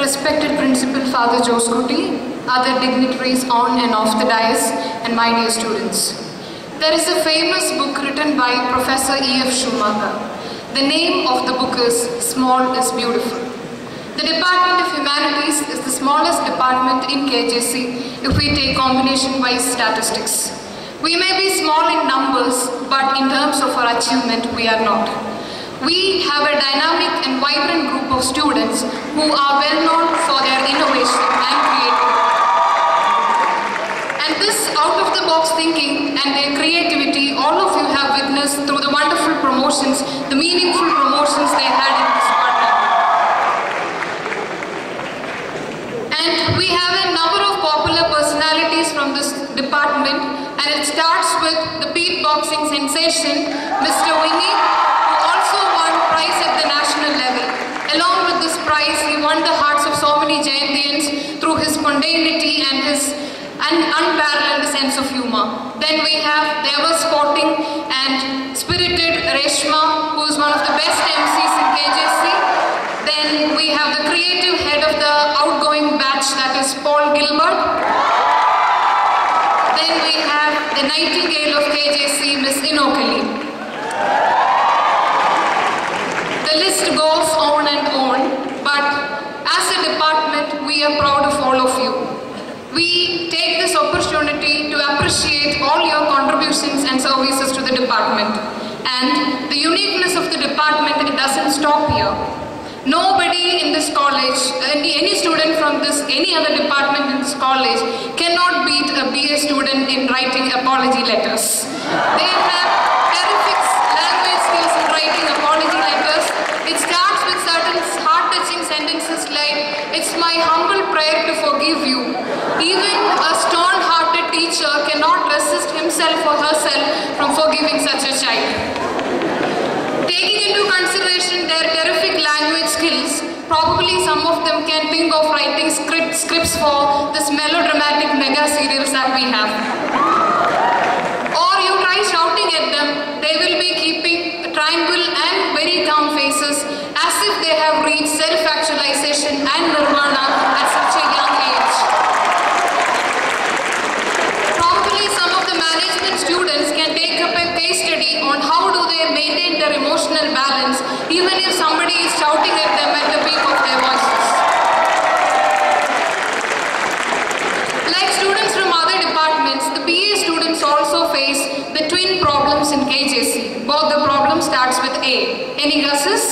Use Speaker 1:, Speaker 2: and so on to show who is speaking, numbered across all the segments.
Speaker 1: respected Principal Father Joskuti, other dignitaries on and off the dais, and my dear students. There is a famous book written by Professor E.F. Schumacher. The name of the book is Small is Beautiful. The Department of Humanities is the smallest department in KJC if we take combination-wise statistics. We may be small in numbers, but in terms of our achievement, we are not. We have a dynamic and vibrant group of students who are well known for their innovation and creativity. And this out-of-the-box thinking and their creativity, all of you have witnessed through the wonderful promotions, the meaningful promotions they had in this department. And we have a number of popular personalities from this department, and it starts with the beatboxing sensation, Mr. Winnie, who also won prize at the national level. Along with this prize, he won the hearts of so many Jayantians through his spontaneity and his unparalleled sense of humor. Then we have the ever-sporting and spirited Reshma, who is one of the best MCs in KJC. Then we have the creative head of the outgoing batch, that is Paul Gilbert. Then we have the nightingale of KJC, Miss Inokali. The list goes on and on, but as a department, we are proud of all of you. We take this opportunity to appreciate all your contributions and services to the department. And the uniqueness of the department, it doesn't stop here. Nobody in this college, any student from any other department in this college cannot beat a BA student in writing apology letters. They have terrific language skills in writing apology letters. It starts with certain heart-touching sentences like, "It's my humble prayer to forgive you." Even a stone-hearted teacher cannot resist himself or herself from forgiving such a child. Taking into consideration their terrific language skills, probably some of them can think of writing scripts for this melodramatic mega serials that we have. Or you try shouting at them, they will be keeping a triangle and very calm faces as if they have reached self-actualization and nirvana at such a young age. Probably some of the management students can take up a case study on how do they maintain their emotional balance even if somebody is shouting at them at the peak of their voices. Like students from other departments, the BA students also face the twin problems in KJC. Both the problem starts with A. Any guesses?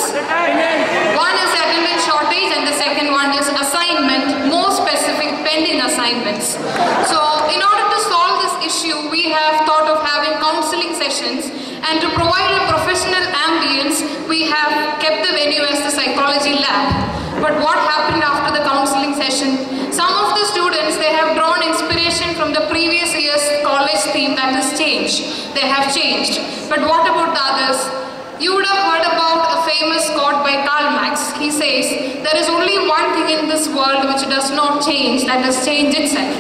Speaker 1: One is attendance shortage and the second one is assignment, more specific pending assignments. So in order to solve this issue, we have thought of having counseling sessions, and to provide a professional ambience, we have kept the venue as the psychology lab. But what happened after the counseling session? Some of the students, they have drawn inspiration from the previous year's college theme, that is change. They have changed. But what about the others? You would have heard about a famous quote by Karl Marx. He says, "There is only one thing in this world which does not change, that is change itself."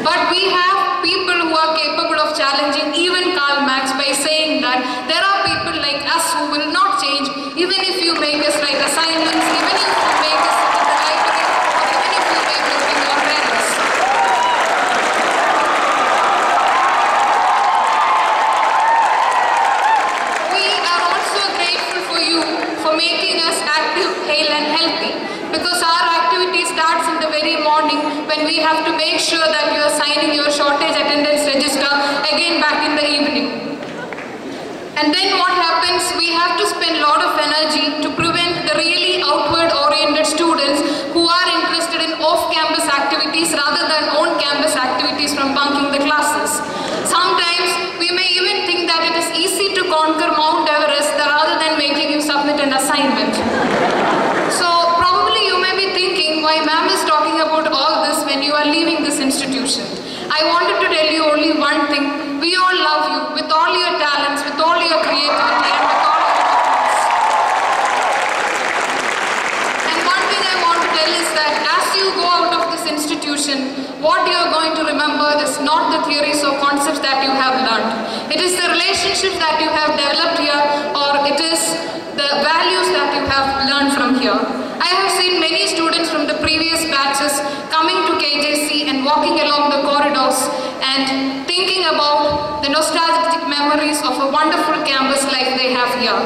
Speaker 1: But we have people who are capable of challenging even Karl Marx by saying that there are people like us who will not change, even if you make us write assignments, even if you make us sit in the library, or even if you make us bring our parents. We are also grateful for you for making us active, hale and healthy, because our activity starts in the very morning when we have to make sure that you are signing your shortage attendance register again back in the evening. And then what happens? We have to spend a lot of energy to prevent the really outward-oriented students who are interested in off-campus activities rather than on-campus activities from bunking the classes. Sometimes we may even think that it is easy to conquer Mount Everest rather than making you submit an assignment. So probably you may be thinking why ma'am is talking about all this when you are leaving this institution. I wanted to tell you only one thing. We all love you with all your talents, with all your creativity, and with all your talents. And one thing I want to tell is that as you go out of this institution, what you are going to remember is not the theories or concepts that you have learned. It is the relationships that you have developed here, or it is the values that you have learned from here. I have seen many students from the previous batches coming to KJC and walking along the corridors and thinking about the nostalgic memories of a wonderful campus life they have here.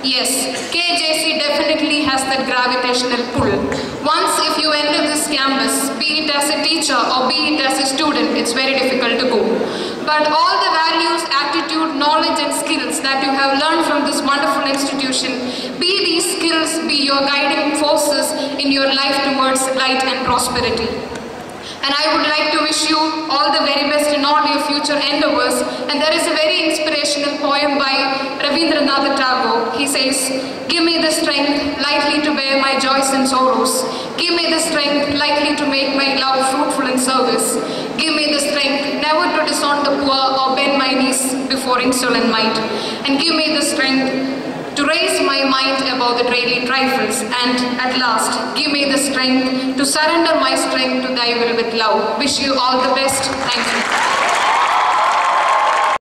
Speaker 1: Yes, KJC definitely has that gravitational pull. Once if you enter this campus, be it as a teacher or be it as a student, it's very difficult to go. But all the values, attitude, knowledge and skills that you have learned from this wonderful institution, be these skills be your guiding forces in your life towards light and prosperity. And I would like to wish you all the very best in all your future endeavors. And there is a very inspirational poem by Rabindranath Tagore. He says, "Give me the strength lightly to bear my joys and sorrows. Give me the strength lightly to make my love fruitful in service. Give me the strength never to disown the poor or bend my knees before insolent might. And give me the strength to raise my mind above the daily trifles, and at last, give me the strength to surrender my strength to thy will with love." Wish you all the best. Thank you.